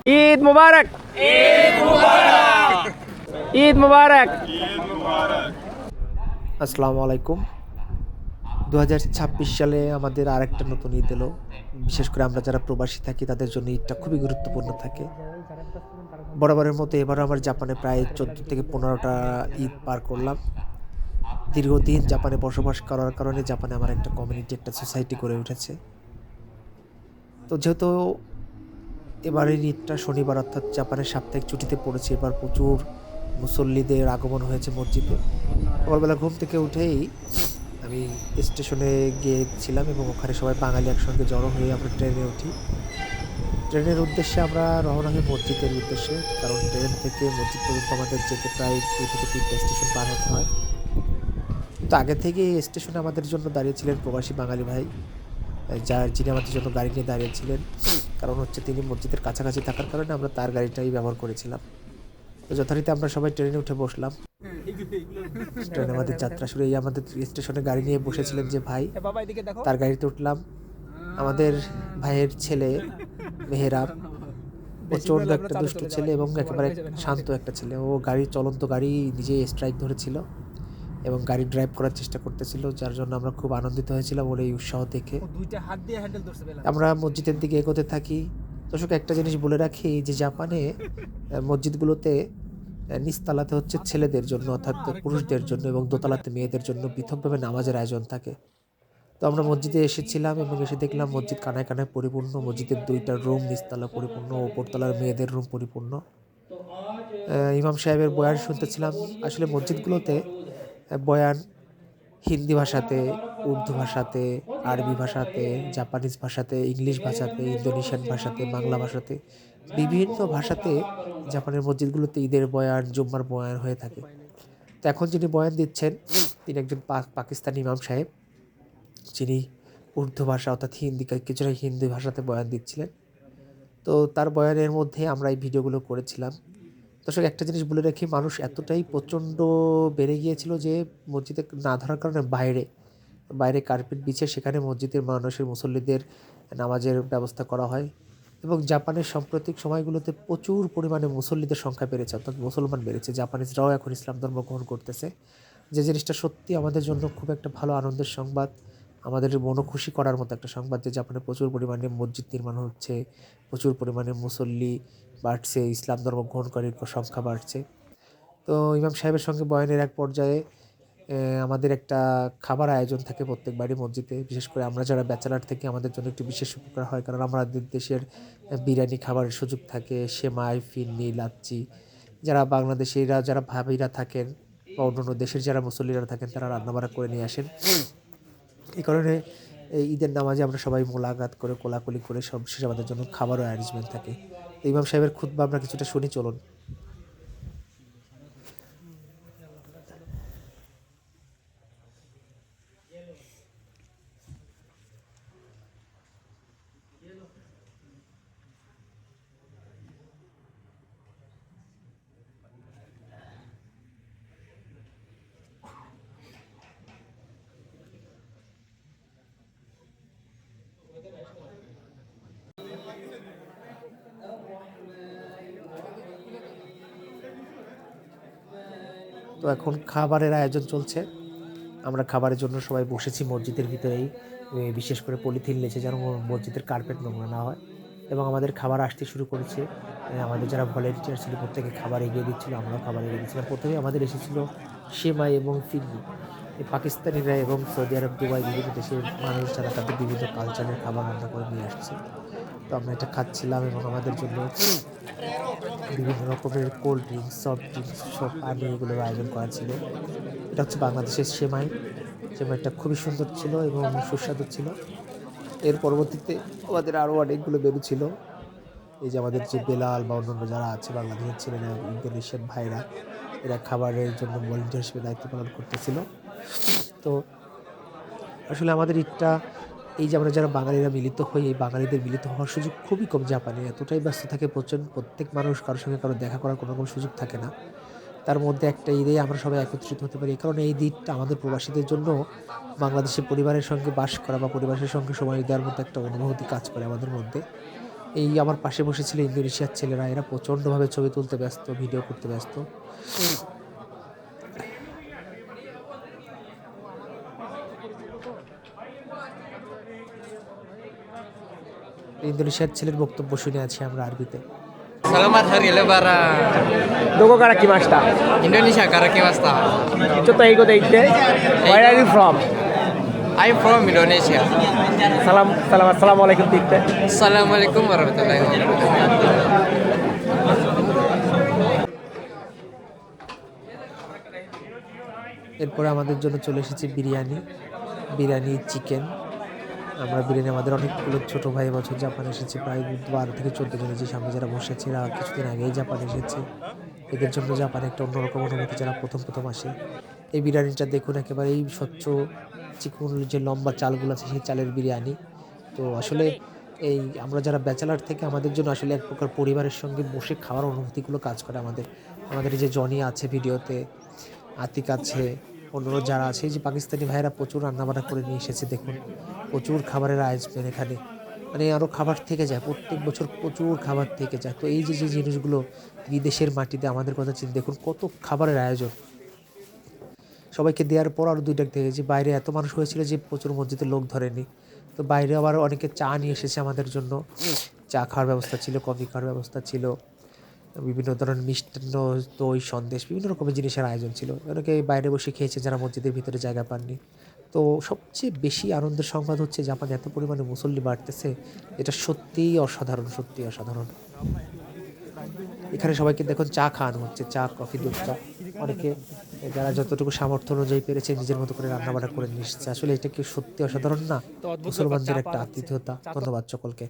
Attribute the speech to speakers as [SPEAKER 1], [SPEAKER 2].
[SPEAKER 1] ঈদ মুবারক, ঈদ মুবারক। আসসালামু আলাইকুম। 2026 সালে আমাদের আরেকটা নতুন ঈদ এলো। বিশেষ করে আমরা যারা প্রবাসী থাকি তাদের জন্য ঈদটা খুবই গুরুত্বপূর্ণ থাকে। বরাবরের মতো এবারও আমার জাপানে প্রায় 14 থেকে 15টা ঈদ পার করলাম। দীর্ঘদিন জাপানে বসবাস করার কারণে জাপানে আমার একটা কমিউনিটি, একটা সোসাইটি গড়ে উঠেছে। তো যেহেতু এবারের ঈদটা শনিবার অর্থাৎ জাপানের সাপ্তাহিক ছুটিতে পড়েছে, এবার প্রচুর মুসল্লিদের আগমন হয়েছে মসজিদে। সকালবেলা ঘুম থেকে উঠেই আমি স্টেশনে গিয়েছিলাম এবং ওখানে সবাই বাঙালি একসঙ্গে জড়ো হয়ে আমরা ট্রেনে উঠি। ট্রেনের উদ্দেশ্যে আমরা রওনা হই মসজিদের উদ্দেশ্যে, কারণ ট্রেন থেকে মসজিদ পর্যন্ত আমাদের যেতে প্রায় 2 থেকে 3টা স্টেশন পার হতে হয়। তো আগে থেকে স্টেশনে আমাদের জন্য দাঁড়িয়েছিলেন প্রবাসী বাঙালি ভাই, যিনি আমাদের জন্য গাড়ি নিয়ে দাঁড়িয়েছিলেন। কারণ হচ্ছে তিনি মসজিদের কাছাকাছি থাকার কারণে আমরা তার গাড়িটাই ব্যবহার করেছিলাম। তো যথারীতি আমরা সবাই ট্রেনে উঠে বসলাম। ট্রেনে আমাদের যাত্রা শুরু। এই আমাদের স্টেশনে গাড়ি নিয়ে বসেছিলেন যে ভাই, তার গাড়িতে উঠলাম। আমাদের ভাইয়ের ছেলে মেহেরাব প্রচণ্ড একটা দুষ্টু ছেলে এবং একেবারে শান্ত একটা ছেলে। ও চলন্ত গাড়ি নিজে স্ট্রাইক ধরেছিল এবং গাড়ি ড্রাইভ করার চেষ্টা করতেছিল, যার জন্য আমরা খুব আনন্দিত হয়েছিলাম ওর এই উৎসাহ দেখে। আমরা মসজিদের দিকে এগোতে থাকি। দর্শক, একটা জিনিস বলে রাখি যে জাপানে মসজিদগুলোতে নিচতলাতে হচ্ছে ছেলেদের জন্য অর্থাৎ পুরুষদের জন্য এবং দোতলাতে মেয়েদের জন্য পৃথকভাবে নামাজের আয়োজন থাকে। তো আমরা মসজিদে এসেছিলাম এবং এসে দেখলাম মসজিদ কানায় কানায় পরিপূর্ণ। মসজিদের 2টা রুম, নিচতলা পরিপূর্ণ, ওপরতলার মেয়েদের রুম পরিপূর্ণ। ইমাম সাহেবের বয়ান শুনতেছিলাম। আসলে মসজিদগুলোতে বয়ান হিন্দি ভাষাতে, উর্দু ভাষাতে, আরবি ভাষাতে, জাপানিজ ভাষাতে, ইংলিশ ভাষাতে, ইন্দোনেশিয়ান ভাষাতে, বাংলা ভাষাতে, বিভিন্ন ভাষাতে জাপানের মসজিদগুলোতে ঈদের বয়ান, জুম্মার বয়ান হয়ে থাকে। তো এখন যিনি বয়ান দিচ্ছেন তিনি একজন পাকিস্তানি ইমাম সাহেব, যিনি উর্দু ভাষা অর্থাৎ কিছুটা হিন্দি ভাষাতে বয়ান দিচ্ছিলেন। তো তার বয়ানের মধ্যে আমরা এই ভিডিওগুলো করেছিলাম। দর্শক, একটা জিনিস বলে রাখি, মানুষ এতটাই প্রচণ্ড বেড়ে গিয়েছিল যে মসজিদে না ধরার কারণে বাইরে কার্পেট বিছিয়ে সেখানে মসজিদের মানুষের মুসল্লিদের নামাজের ব্যবস্থা করা হয়। এবং জাপানের সাম্প্রতিক সময়গুলোতে প্রচুর পরিমাণে মুসল্লিদের সংখ্যা বেড়েছে, অর্থাৎ মুসলমান বেড়েছে। জাপানিজরাও এখন ইসলাম ধর্ম গ্রহণ করতেছে, যে জিনিসটা সত্যি আমাদের জন্য খুব একটা ভালো আনন্দের সংবাদ, আমাদের মনোখুশি করার মতো একটা সংবাদ যে জাপানে প্রচুর পরিমাণে মসজিদ নির্মাণ হচ্ছে, প্রচুর পরিমাণে মুসল্লি বাড়ছে, ইসলাম ধর্ম গ্রহণকারীর সংখ্যা বাড়ছে। তো ইমাম সাহেবের সঙ্গে বয়ানের এক পর্যায়ে আমাদের একটা খাবার আয়োজন থাকে প্রত্যেকবারই মসজিদে। বিশেষ করে আমরা যারা ব্যাচেলার থেকে আমাদের জন্য একটু বিশেষ উপকার হয়, কারণ আমাদের দেশের বিরিয়ানি খাবারের সুযোগ থাকে, সেমাই, ফিরনি, লাচ্ছি। যারা বাংলাদেশিরা, যারা ভাবিরা থাকেন বা অন্যান্য দেশের যারা মুসল্লিরা থাকেন তারা রান্নাবান্না করে নিয়ে আসেন। এই কারণে এই ঈদের নামাজে আমরা সবাই মোলাকাত করে কোলাকুলি করে সব শেষে আমাদের জন্য খাবারও অ্যারেঞ্জমেন্ট থাকে। তো ইমাম সাহেবের খুতবা আমরা কিছুটা শুনি, চলুন। তো এখন খাবারের আয়োজন চলছে। আমরা খাবারের জন্য সবাই বসেছি মসজিদের ভিতরেই, বিশেষ করে পলিথিন লেচে যেন মসজিদের কার্পেট নোংরা না হয়। এবং আমাদের খাবার আসতে শুরু করেছে। আমাদের যারা ভলেন্টিয়ার ছিল প্রত্যেকে খাবার এগিয়ে দিচ্ছিল, আমরাও খাবার এগিয়ে দিচ্ছিলাম। প্রথমেই আমাদের এসেছিল সেমাই এবং ফিরনি। এই পাকিস্তানিরা এবং সৌদি আরব, দুবাই, বিভিন্ন দেশের মানুষ যারা তাদের বিভিন্ন কালচারের খাবার রান্না করে নিয়ে আসছে। তো আমরা এটা খাচ্ছিলাম এবং আমাদের জন্য বিভিন্ন রকমের কোল্ড ড্রিঙ্কস, সফট ড্রিঙ্কস, সব পানি, এগুলোর আয়োজন করা ছিল। এটা হচ্ছে বাংলাদেশের সেমাই। সেমাইটা খুবই সুন্দর ছিল এবং সুস্বাদু ছিল। এর পরবর্তীতে আমাদের আরও অনেকগুলো মেনু ছিল। এই যে আমাদের যে বেলাল বা অন্যান্য যারা আছে বাংলাদেশের ছেলেরা, ইন্দোনেশিয়ান ভাইরা, এরা খাবারের জন্য ভলেন্টিয়ার হিসেবে দায়িত্ব পালন করতেছিল। তো আসলে আমাদের ঈদটা, এই যে আমরা যারা বাঙালিরা মিলিত হই, এই বাঙালিদের মিলিত হওয়ার সুযোগ খুবই কম জাপানে। এতটাই ব্যস্ত থাকে প্রত্যেক মানুষ, কারোর সঙ্গে কারো দেখা করার কোনো রকম সুযোগ থাকে না। তার মধ্যে একটা ঈদে আমরা সবাই একত্রিত হতে পারি। এই কারণে এই ঈদটা আমাদের প্রবাসীদের জন্য বাংলাদেশের পরিবারের সঙ্গে বাস করা বা পরিবারের সঙ্গে সময় দেওয়ার মতো একটা অনুভূতি কাজ করে আমাদের মধ্যে। এই আমার পাশে বসেছিল ইন্দোনেশিয়ার ছেলেরা, এরা প্রচণ্ডভাবে ছবি তুলতে ব্যস্ত, ভিডিও করতে ব্যস্ত। ইন্দোনেশিয়ার ছেলের বক্তব্য শুনে আছি আমরা আরবিতে।
[SPEAKER 2] Selamat Hari Lebaran.
[SPEAKER 3] Doko karakimashita.
[SPEAKER 2] Indonesia karakimashita.
[SPEAKER 3] Chotto eigo deite. Where are you from?
[SPEAKER 2] I'm from Indonesia.
[SPEAKER 3] Assalamu alaikum deite.
[SPEAKER 2] Assalamualaikum warahmatullahi wabarakatuh.
[SPEAKER 1] এরপরে আমাদের জন্য চলে এসেছে বিরিয়ানি চিকেন। আমরা বিরিয়ানি আমাদের অনেকগুলো ছোট ভাই বছর জাপান এসেছে, প্রায় 12 থেকে 14 জন, যে সামনে যারা বসেছে এরা কিছুদিন আগেই জাপান এসেছে। এদের জন্য জাপানে একটা অন্যরকম অনুভূতি যারা প্রথম আসে। এই বিরিয়ানিটা দেখুন, একেবারেই স্বচ্ছ চিকন যে লম্বা চালগুলো আছে সেই চালের বিরিয়ানি। তো আসলে এই আমরা যারা ব্যাচেলার থেকে আমাদের জন্য আসলে এক প্রকার পরিবারের সঙ্গে বসে খাওয়ার অনুভূতিগুলো কাজ করে আমাদের এই যে জনি আছে ভিডিওতে, আতিক আছে, অন্যরা যারা আছে, এই যে পাকিস্তানি ভাইয়েরা প্রচুর রান্নাবান্না করে নিয়ে এসেছে। দেখুন প্রচুর খাবারের আয়োজন এখানে, মানে আরও খাবার থেকে যায়, প্রত্যেক বছর প্রচুর খাবার থেকে যায়। তো এই যে জিনিসগুলো বিদেশের মাটিতে আমাদের কথা চিন্তা, দেখুন কত খাবারের আয়োজন। সবাইকে দেওয়ার পর আরও 2টা দেখেছি, বাইরে এত মানুষ হয়েছিল যে প্রচুর মসজিদে লোক ধরেনি। তো বাইরে আবার অনেকে চা নিয়ে এসেছে আমাদের জন্য, চা খাওয়ার ব্যবস্থা ছিল, কফি খাওয়ার ব্যবস্থা ছিল, বিভিন্ন ধরনের মিষ্টান্ন, দই, সন্দেশ, বিভিন্ন রকমের জিনিসের আয়োজন ছিল। অনেকে বাইরে বসে খেয়েছে যারা মসজিদের ভিতরে জায়গা পাননি। তো সবচেয়ে বেশি আনন্দের সংবাদ হচ্ছে জাপানে এত পরিমাণে মুসল্লি বাড়তেছে, এটা সত্যিই অসাধারণ। এখানে সবাইকে দেখুন চা খাওয়ানো হচ্ছে, চা, কফি, দুধ চা। অনেকে যারা যতটুকু সামর্থ্য অনুযায়ী পেরেছে নিজের মতো করে রান্নাবান্না করে নিয়ে এসেছে। আসলে এটা কি সত্যি অসাধারণ না? মুসলমানদের একটা আতিথেয়তা। ধন্যবাদ সকলকে।